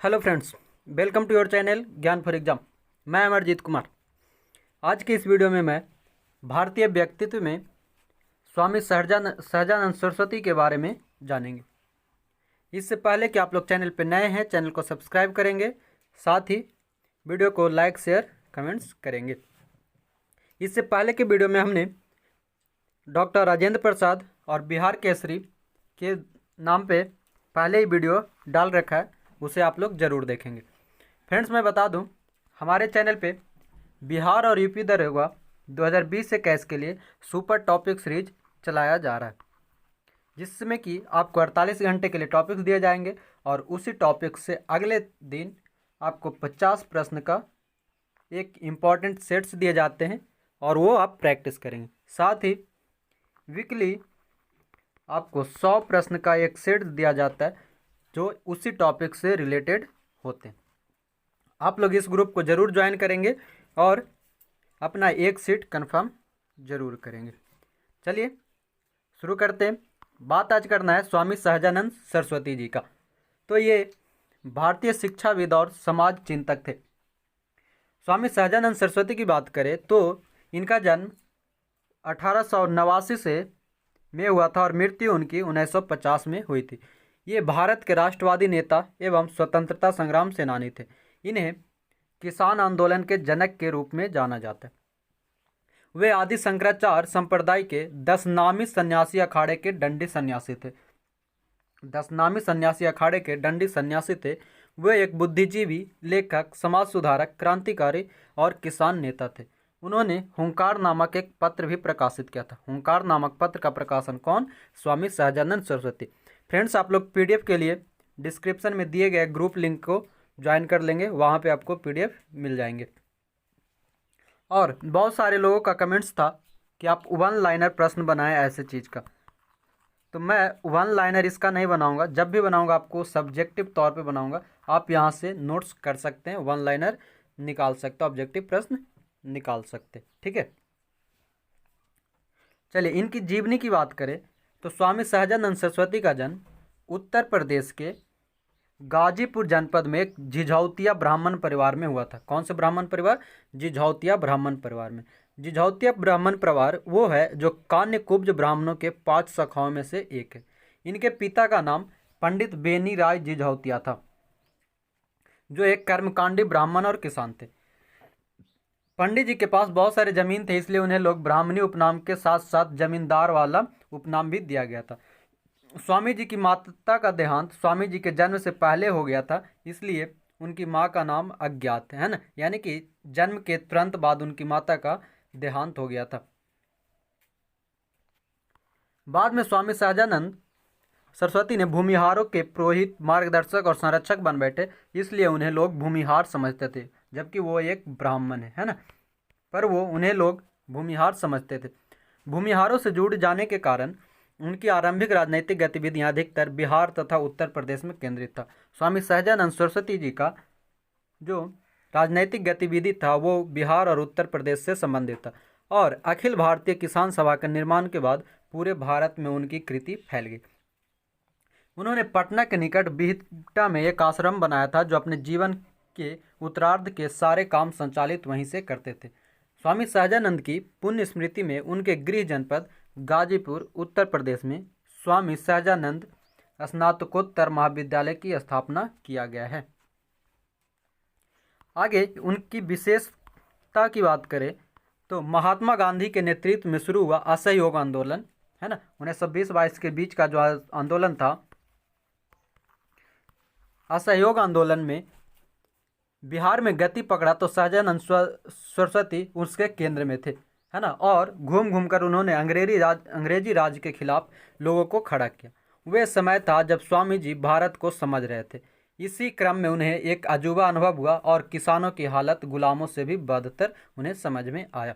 Hello friends, welcome to your channel Gyan for exam. मैं अमरजीत कुमार। आज की इस वीडियो में मैं भारतीय व्यक्तित्व में स्वामी सहजानंद सरस्वती के बारे में जानेंगे। इससे पहले कि आप लोग चैनल पर नए हैं, चैनल को सब्सक्राइब करेंगे, साथ ही वीडियो को लाइक शेयर कमेंट्स करेंगे। इससे पहले के वीडियो में हमने डॉक्टर राजेंद्र प्रसाद और बिहार केसरी के नाम पे पहले ही वीडियो डाल रखा है, उसे आप लोग ज़रूर देखेंगे। फ्रेंड्स, मैं बता दूं, हमारे चैनल पे बिहार और यूपी दरोगा 2020 से कैस के लिए सुपर टॉपिक सीरीज चलाया जा रहा है, जिसमें कि आपको 48 घंटे के लिए टॉपिक्स दिए जाएंगे और उसी टॉपिक से अगले दिन आपको 50 प्रश्न का एक इम्पॉर्टेंट सेट्स दिए जाते हैं और वो आप प्रैक्टिस करेंगे। साथ ही वीकली आपको 100 प्रश्न का एक सेट दिया जाता है जो उसी टॉपिक से रिलेटेड होते हैं। आप लोग इस ग्रुप को ज़रूर ज्वाइन करेंगे और अपना एक सीट कंफर्म ज़रूर करेंगे। चलिए शुरू करते हैं। बात आज करना है स्वामी सहजानंद सरस्वती जी का। तो ये भारतीय शिक्षाविद और समाज चिंतक थे। स्वामी सहजानंद सरस्वती की बात करें तो इनका जन्म 1889 से में हुआ था और मृत्यु उनकी 1950 में हुई थी। ये भारत के राष्ट्रवादी नेता एवं स्वतंत्रता संग्राम सेनानी थे। इन्हें किसान आंदोलन के जनक के रूप में जाना जाता है। वे आदि शंकराचार्य संप्रदाय के 10 नामी सन्यासी अखाड़े के दंडी सन्यासी थे। 10 नामी सन्यासी अखाड़े के दंडी सन्यासी थे। वे एक बुद्धिजीवी, लेखक, समाज सुधारक, क्रांतिकारी और किसान नेता थे। उन्होंने हुंकार नामक एक पत्र भी प्रकाशित किया था। हुंकार नामक पत्र का प्रकाशन कौन? स्वामी सहजानंद सरस्वती। फ्रेंड्स, आप लोग पीडीएफ के लिए डिस्क्रिप्शन में दिए गए ग्रुप लिंक को ज्वाइन कर लेंगे, वहाँ पे आपको पीडीएफ मिल जाएंगे। और बहुत सारे लोगों का कमेंट्स था कि आप वन लाइनर प्रश्न बनाएं ऐसे चीज़ का, तो मैं वन लाइनर इसका नहीं बनाऊंगा। जब भी बनाऊंगा आपको सब्जेक्टिव तौर पे बनाऊंगा। आप यहाँ से नोट्स कर सकते हैं, वन लाइनर निकाल सकते हो, ऑब्जेक्टिव प्रश्न निकाल सकते, ठीक है। चलिए इनकी जीवनी की बात करें तो स्वामी सहजानंद सरस्वती का जन्म उत्तर प्रदेश के गाजीपुर जनपद में एक झिझौतिया ब्राह्मण परिवार में हुआ था। कौन से ब्राह्मण परिवार? झिझौतिया ब्राह्मण परिवार में। झिझौतिया ब्राह्मण परिवार वो है जो कान्यकुब्ज ब्राह्मणों के 5 शाखाओं में से एक है। इनके पिता का नाम पंडित बेनी राय झिझौतिया था, जो एक कर्मकांडी ब्राह्मण और किसान थे। पंडित जी के पास बहुत सारे जमीन थे, इसलिए उन्हें लोग ब्राह्मणी उपनाम के साथ साथ जमींदार वाला उपनाम भी दिया गया था। स्वामी जी की माता का देहांत स्वामी जी के जन्म से पहले हो गया था, इसलिए उनकी माँ का नाम अज्ञात है ना, यानी कि जन्म के तुरंत बाद उनकी माता का देहांत हो गया था। बाद में स्वामी सहजानंद सरस्वती ने भूमिहारों के पुरोहित, मार्गदर्शक और संरक्षक बन बैठे, इसलिए उन्हें लोग भूमिहार समझते थे, जबकि वो एक ब्राह्मण है ना, पर वो उन्हें लोग भूमिहार समझते थे। भूमिहारों से जुड़ जाने के कारण उनकी आरंभिक राजनीतिक गतिविधियां अधिकतर बिहार तथा उत्तर प्रदेश में केंद्रित था। स्वामी सहजानंद सरस्वती जी का जो राजनीतिक गतिविधि था वो बिहार और उत्तर प्रदेश से संबंधित था और अखिल भारतीय किसान सभा के निर्माण के बाद पूरे भारत में उनकी कृति फैल गई। उन्होंने पटना के निकट बिहटा में एक आश्रम बनाया था, जो अपने जीवन के उत्तरार्ध के सारे काम संचालित वहीं से करते थे। स्वामी सहजानंद की पुण्य स्मृति में उनके गृह जनपद गाजीपुर उत्तर प्रदेश में स्वामी सहजानंद स्नातकोत्तर महाविद्यालय की स्थापना किया गया है। आगे उनकी विशेषता की बात करें तो महात्मा गांधी के नेतृत्व में शुरू हुआ असहयोग आंदोलन है ना, 1920-22 के बीच का जो आंदोलन था, असहयोग आंदोलन में बिहार में गति पकड़ा तो सहजानंद सरस्वती उसके केंद्र में थे, है ना, और घूम घूम कर उन्होंने अंग्रेजी राज के खिलाफ लोगों को खड़ा किया। वे समय था जब स्वामी जी भारत को समझ रहे थे। इसी क्रम में उन्हें एक अजूबा अनुभव हुआ और किसानों की हालत गुलामों से भी बदतर उन्हें समझ में आया।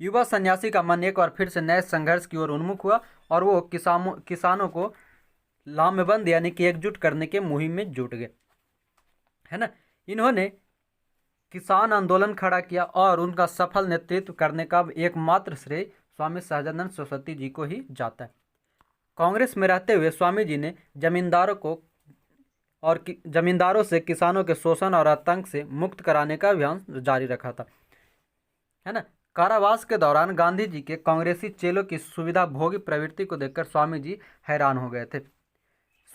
युवा सन्यासी का मन एक बार फिर से नए संघर्ष की ओर उन्मुख हुआ और वो किसानों को लामबंद यानी कि एकजुट करने के मुहिम में जुट गए, है ना। इन्होंने किसान आंदोलन खड़ा किया और उनका सफल नेतृत्व करने का एकमात्र श्रेय स्वामी सहजानंद सरस्वती जी को ही जाता है। कांग्रेस में रहते हुए स्वामी जी ने जमींदारों को और जमींदारों से किसानों के शोषण और आतंक से मुक्त कराने का अभियान जारी रखा था, है ना। कारावास के दौरान गांधी जी के कांग्रेसी चेलों की सुविधा भोगी प्रवृत्ति को देखकर स्वामी जी हैरान हो गए थे।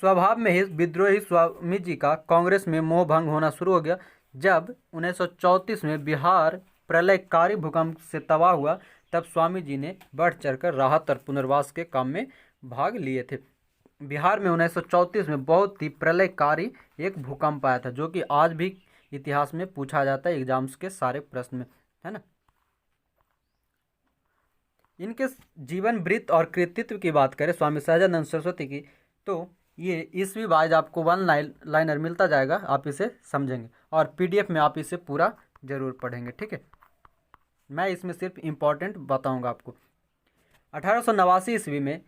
स्वभाव में ही विद्रोही स्वामी जी का कांग्रेस में मोह भंग होना शुरू हो गया। जब 1934 में बिहार प्रलयकारी भूकंप से तबाह हुआ, तब स्वामी जी ने बढ़ चढ़कर राहत और पुनर्वास के काम में भाग लिए थे। बिहार में 1934 में बहुत ही प्रलयकारी एक भूकंप आया था, जो कि आज भी इतिहास में पूछा जाता है एग्जाम्स के सारे प्रश्न में, है ना। इनके जीवन वृत्त और कृतित्व की बात करें स्वामी सहजानंद सरस्वती की, तो ये ईस्वी वाइज आपको वन लाइनर मिलता जाएगा, आप इसे समझेंगे और पीडीएफ में आप इसे पूरा जरूर पढ़ेंगे, ठीक है। मैं इसमें सिर्फ इम्पोर्टेंट बताऊंगा आपको। 1889 ईस्वी में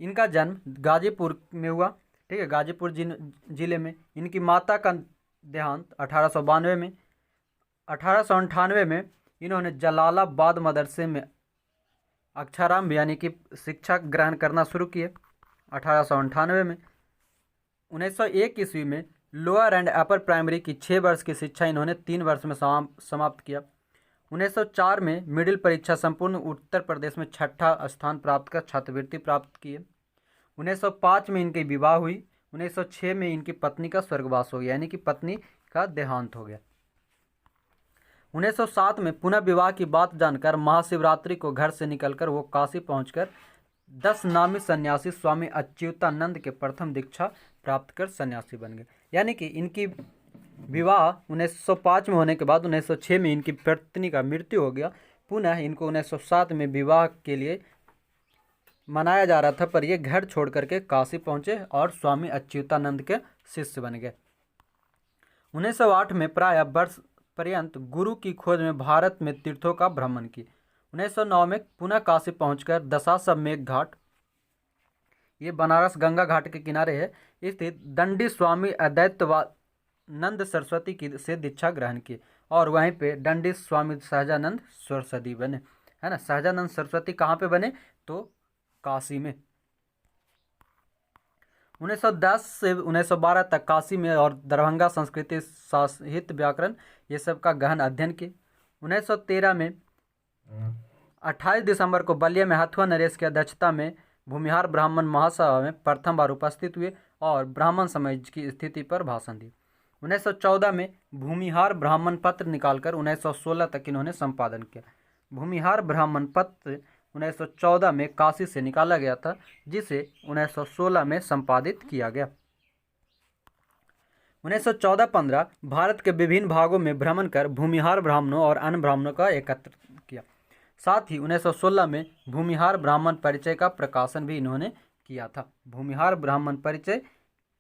इनका जन्म गाजीपुर में हुआ, ठीक है, गाजीपुर जिले में। इनकी माता का देहांत 1892 में। 1898 में इन्होंने जलालाबाद मदरसे में अक्षराम यानी कि शिक्षा ग्रहण करना शुरू किए 1898 में। 1901 ईस्वी में लोअर एंड अपर प्राइमरी की 6 वर्ष की शिक्षा इन्होंने 3 वर्ष में समाप्त किया। 1904 में मिडिल परीक्षा संपूर्ण उत्तर प्रदेश में 6ठा स्थान प्राप्त कर छात्रवृत्ति प्राप्त किए। 1905 में इनकी विवाह हुई। 1906 में इनकी पत्नी का स्वर्गवास हो गया, यानी कि पत्नी का देहांत हो गया। 1907 में पुनः विवाह की बात जानकर महाशिवरात्रि को घर से निकलकर वो काशी पहुंचकर 10 नामी सन्यासी स्वामी अच्युतानंद के प्रथम दीक्षा प्राप्त कर सन्यासी बन गए। यानी कि इनकी विवाह 1905 में होने के बाद 1906 में इनकी पत्नी का मृत्यु हो गया। पुनः इनको 1907 में विवाह के लिए मनाया जा रहा था, पर ये घर छोड़ करके काशी पहुंचे और स्वामी अच्युतानंद के शिष्य बन गए। 1908 में प्राय वर्ष पर्यंत गुरु की खोज में भारत में तीर्थों का भ्रमण की। 1909 में पुनः काशी पहुंचकर दशाश्वमेध घाट, ये बनारस गंगा घाट के किनारे है, स्थित दंडी स्वामी अद्वैतानंद सरस्वती की से दीक्षा ग्रहण की और वहीं पे दंडी स्वामी सहजानंद सरस्वती बने, है ना। सहजानंद सरस्वती कहाँ पे बने, तो काशी में। 1910 से 1912 तक काशी में और दरभंगा संस्कृति, साहित्य, व्याकरण ये सब का गहन अध्ययन किए। 1913 में 28 दिसंबर को बलिया में हथुआ नरेश की अध्यक्षता में भूमिहार ब्राह्मण महासभा में प्रथम बार उपस्थित हुए और ब्राह्मण समाज की स्थिति पर भाषण दिए। 1914 में भूमिहार ब्राह्मण पत्र निकालकर 1916 तक इन्होंने संपादन किया। भूमिहार ब्राह्मण पत्र 1914 में काशी से निकाला गया था, जिसे 1916 में संपादित किया गया। 1914-15 भारत के विभिन्न भागों में भ्रमण कर भूमिहार ब्राह्मणों और अन्य ब्राह्मणों का एकत्र किया। साथ ही 1916 में भूमिहार ब्राह्मण परिचय का प्रकाशन भी इन्होंने किया था। भूमिहार ब्राह्मण परिचय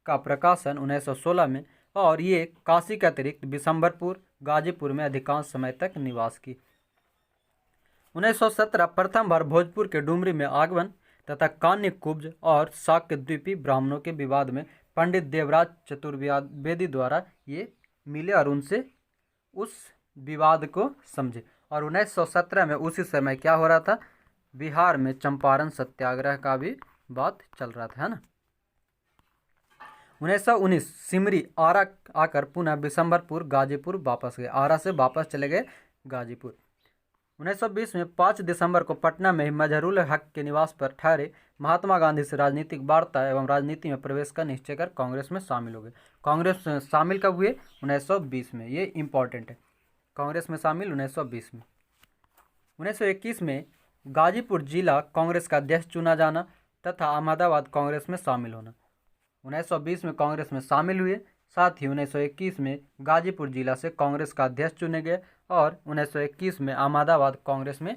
का प्रकाशन 1916 में, और ये काशी के अतिरिक्त बिशंबरपुर, गाजीपुर में अधिकांश समय तक निवास की। 1917 प्रथम बार भोजपुर के डुमरी में आगमन तथा कान्य कुब्ज और शाक्य द्वीपी ब्राह्मणों के विवाद में पंडित देवराज चतुर्वेदी द्वारा ये मिले और उनसे उस विवाद को समझे। और 1917 में उसी समय क्या हो रहा था, बिहार में चंपारण सत्याग्रह का भी बात चल रहा था, है ना। 1919 सिमरी आरा आकर पुनः बिशंबरपुर गाजीपुर वापस गए, आरा से वापस चले गए गाजीपुर। 1920 में 5 दिसंबर को पटना में मजहरुल हक के निवास पर ठहरे महात्मा गांधी से राजनीतिक वार्ता एवं राजनीति में प्रवेश का निश्चय कर कांग्रेस में शामिल हो गए। कांग्रेस में शामिल कब हुए, 1920 में, ये इंपॉर्टेंट है। कांग्रेस में शामिल 1920 में। 1921 में गाजीपुर जिला कांग्रेस का अध्यक्ष चुना जाना तथा अहमदाबाद कांग्रेस में शामिल होना। 1920 में कांग्रेस में शामिल हुए, साथ ही 1921 में गाजीपुर जिला से कांग्रेस का अध्यक्ष चुने गए और 1921 में अहमदाबाद कांग्रेस में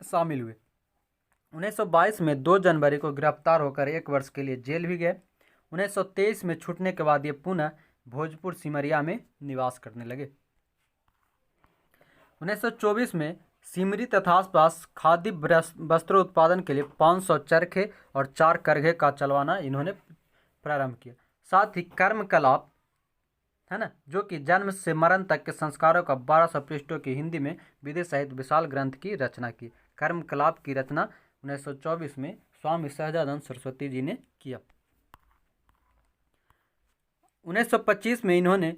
शामिल हुए। 1922 में 2 जनवरी को गिरफ्तार होकर 1 वर्ष के लिए जेल भी गए। 1923 में छूटने के बाद ये पुनः भोजपुर सिमरिया में निवास करने लगे। 1924 में सिमरी तथा आसपास खादी वस्त्रों उत्पादन के लिए 500 चरखे और 4 करघे का चलवाना इन्होंने प्रारंभ किया। साथ ही कर्मकलाप, है ना, जो कि जन्म से मरण तक के संस्कारों का 1200 पृष्ठों की हिंदी में विधि सहित विशाल ग्रंथ की रचना की। कर्मकलाप की रचना 1924 में स्वामी सहजानंद सरस्वती जी ने किया। 1925 में इन्होंने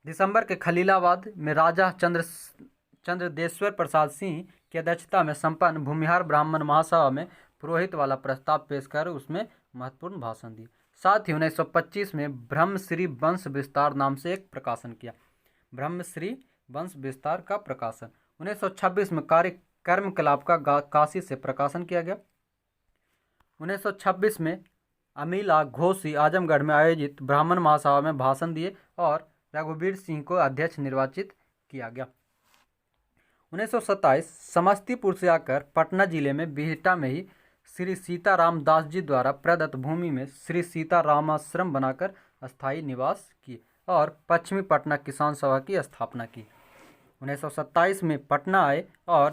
दिसंबर के खलीलाबाद में राजा चंद्रदेश्वर प्रसाद सिंह की अध्यक्षता में संपन्न भूमिहार ब्राह्मण महासभा में पुरोहित वाला प्रस्ताव पेश कर उसमें महत्वपूर्ण भाषण दिए। साथ ही 1925 में ब्रह्मश्री वंश विस्तार नाम से एक प्रकाशन किया। ब्रह्मश्री वंश विस्तार का प्रकाशन 1926 में कर्मकलाप का काशी से प्रकाशन किया गया। 1926 में अमीला घोषी आजमगढ़ में आयोजित ब्राह्मण महासभा में भाषण दिए और रघुवीर सिंह को अध्यक्ष निर्वाचित किया गया। 1927 समस्तीपुर से आकर पटना जिले में बिहटा में ही श्री सीताराम दास जी द्वारा प्रदत्त भूमि में श्री सीतारामाश्रम बनाकर अस्थायी निवास किए और पश्चिमी पटना किसान सभा की स्थापना की। 1927 में पटना आए और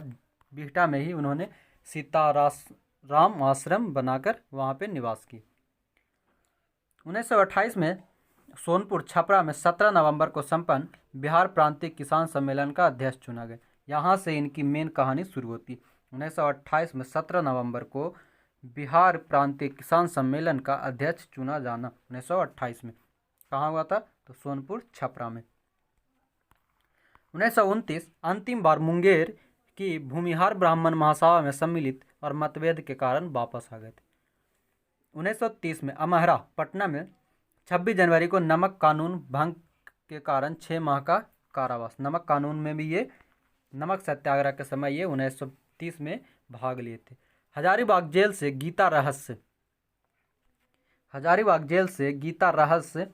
बिहटा में ही उन्होंने सीताराम आश्रम बनाकर वहाँ पे निवास की। 1928 में सोनपुर छपरा में 17 नवंबर को संपन्न बिहार प्रांतीय किसान सम्मेलन का अध्यक्ष चुना गया। यहाँ से इनकी मेन कहानी शुरू होती। 1928 में 17 नवंबर को बिहार प्रांतीय किसान सम्मेलन का अध्यक्ष चुना जाना 1928 में कहाँ हुआ था? तो सोनपुर छपरा में। 1929 अंतिम बार मुंगेर की भूमिहार ब्राह्मण महासभा में सम्मिलित और मतभेद के कारण वापस आ गए थे। 1930 में अमहरा पटना में 26 जनवरी को नमक कानून भंग के कारण 6 माह का कारावास। नमक कानून में भी ये नमक सत्याग्रह के समय ये 1930 में भाग लिए थे। हजारीबाग जेल से गीता रहस्य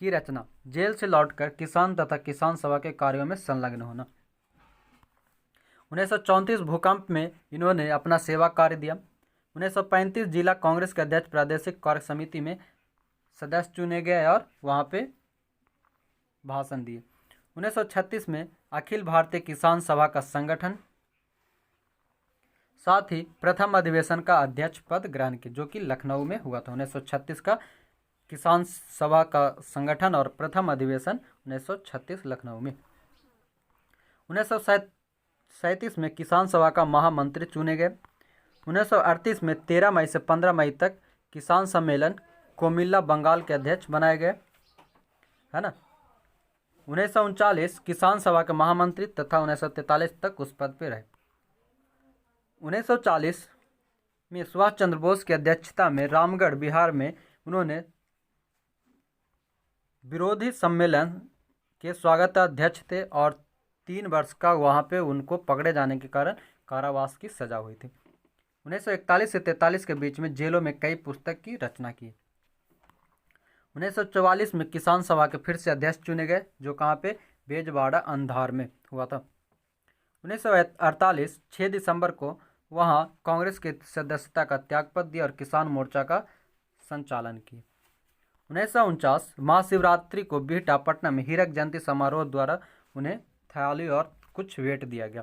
की रचना। जेल से लौटकर किसान तथा किसान सभा के कार्यों में संलग्न होना। 1934 भूकंप में इन्होंने अपना सेवा कार्य दिया। 1935 जिला कांग्रेस के अध्यक्ष प्रादेशिक कार्य समिति में सदस्य चुने गए और वहाँ पे भाषण दिए। 1936 में अखिल भारतीय किसान सभा का संगठन, साथ ही प्रथम अधिवेशन का अध्यक्ष पद ग्रहण किया जो कि लखनऊ में हुआ था। 1936 का किसान सभा का संगठन और प्रथम अधिवेशन 1936 लखनऊ में। 1937 में किसान सभा का महामंत्री चुने गए। 1938 में 13 मई से 15 मई तक किसान सम्मेलन कोमिल्ला बंगाल के अध्यक्ष बनाए गए, है ना। 1939 किसान सभा के महामंत्री तथा 1943 तक उस पद पर रहे। 1940 में सुभाष चंद्र बोस की अध्यक्षता में रामगढ़ बिहार में उन्होंने विरोधी सम्मेलन के स्वागताध्यक्ष थे और 3 वर्ष का वहाँ पे उनको पकड़े जाने के कारण कारावास की सजा हुई थी। 1941 से 43 के बीच में जेलों में कई पुस्तक की रचना की। 1944 में किसान सभा के फिर से अध्यक्ष चुने गए जो कहाँ पे बेजवाड़ा अंधार में हुआ था। 1948 6 दिसंबर को वहाँ कांग्रेस की सदस्यता का त्यागपत्र दिया और किसान मोर्चा का संचालन किया। 1949 महाशिवरात्रि को बिहटा पटना में हीरक जयंती समारोह द्वारा उन्हें थाली और कुछ भेंट दिया गया।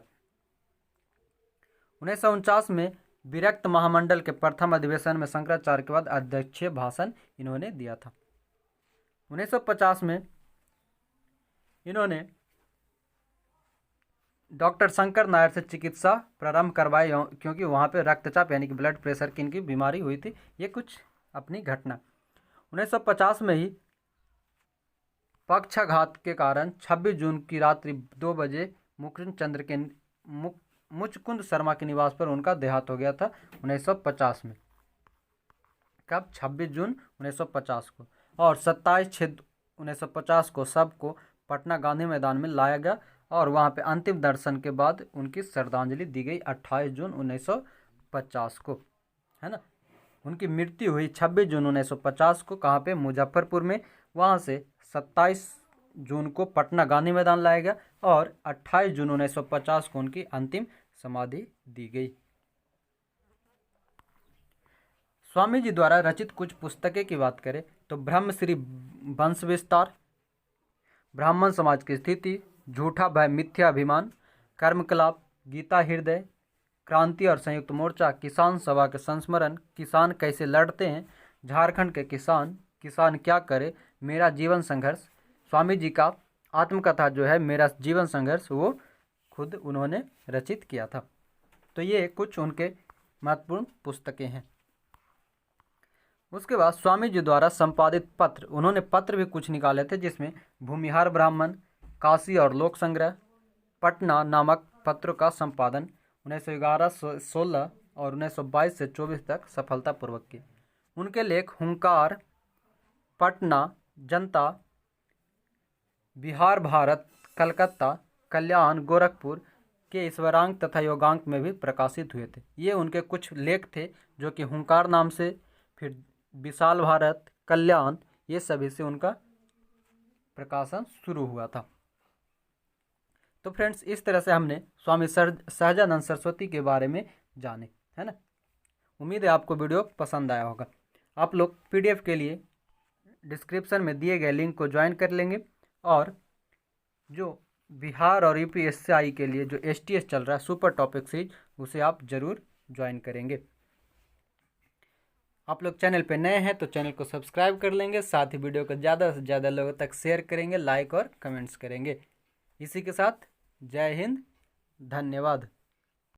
1949 में विरक्त महामंडल के प्रथम अधिवेशन में शंकराचार्य के बाद अध्यक्षीय भाषण इन्होंने दिया था। 1950 में इन्होंने डॉक्टर शंकर नायर से चिकित्सा प्रारंभ करवाई क्योंकि वहाँ पे रक्तचाप यानी कि ब्लड प्रेशर की इनकी बीमारी हुई थी। ये कुछ अपनी घटना। 1950 में ही पक्षाघात के कारण 26 जून की रात्रि 2 बजे मुकुंद चंद्र के मुचकुंद शर्मा के निवास पर उनका देहांत हो गया था 1950 में। कब? 26 जून 1950 को। और 27/6/1950 को सबको पटना गांधी मैदान में लाया गया और वहां पे अंतिम दर्शन के बाद उनकी श्रद्धांजलि दी गई 28 जून 1950 को, है ना। उनकी मृत्यु हुई 26 जून 1950 को कहाँ पे? मुजफ्फरपुर में। वहाँ से 27 जून को पटना गांधी मैदान लाया गया और 28 जून 1950 को उनकी अंतिम समाधि दी गई। स्वामी जी द्वारा रचित कुछ पुस्तकें की बात करें तो ब्रह्मश्री वंश विस्तार, ब्राह्मण समाज की स्थिति, झूठा भय मिथ्या अभिमान, कर्मकलाप, गीता हृदय, क्रांति और संयुक्त मोर्चा, किसान सभा के संस्मरण, किसान कैसे लड़ते हैं, झारखंड के किसान, किसान क्या करे, मेरा जीवन संघर्ष। स्वामी जी का आत्मकथा जो है मेरा जीवन संघर्ष वो खुद उन्होंने रचित किया था। तो ये कुछ उनके महत्वपूर्ण पुस्तकें हैं। उसके बाद स्वामी जी द्वारा संपादित पत्र, उन्होंने पत्र भी कुछ निकाले थे, जिसमें भूमिहार ब्राह्मण, काशी और लोक संग्रह, पटना नामक पत्रों का संपादन 1911-16 और 1922 से 24 तक सफलतापूर्वक किए। उनके लेख हुंकार, पटना, जनता, बिहार भारत, कलकत्ता, कल्याण, गोरखपुर के ईश्वरांक तथा योगांक में भी प्रकाशित हुए थे। ये उनके कुछ लेख थे जो कि हुंकार नाम से, फिर विशाल भारत, कल्याण, ये सभी से उनका प्रकाशन शुरू हुआ था। तो फ्रेंड्स, इस तरह से हमने स्वामी सहजानंद सरस्वती के बारे में जाने, है ना। उम्मीद है आपको वीडियो पसंद आया होगा। आप लोग PDF के लिए डिस्क्रिप्शन में दिए गए लिंक को ज्वाइन कर लेंगे, और जो बिहार और UPSI के लिए जो STS चल रहा है सुपर टॉपिक सीरीज, उसे आप जरूर ज्वाइन करेंगे। आप लोग चैनल पे नए हैं तो चैनल को सब्सक्राइब कर लेंगे, साथ ही वीडियो को ज़्यादा से ज़्यादा लोगों तक शेयर करेंगे, लाइक और कमेंट्स करेंगे। इसी के साथ जय हिंद, धन्यवाद।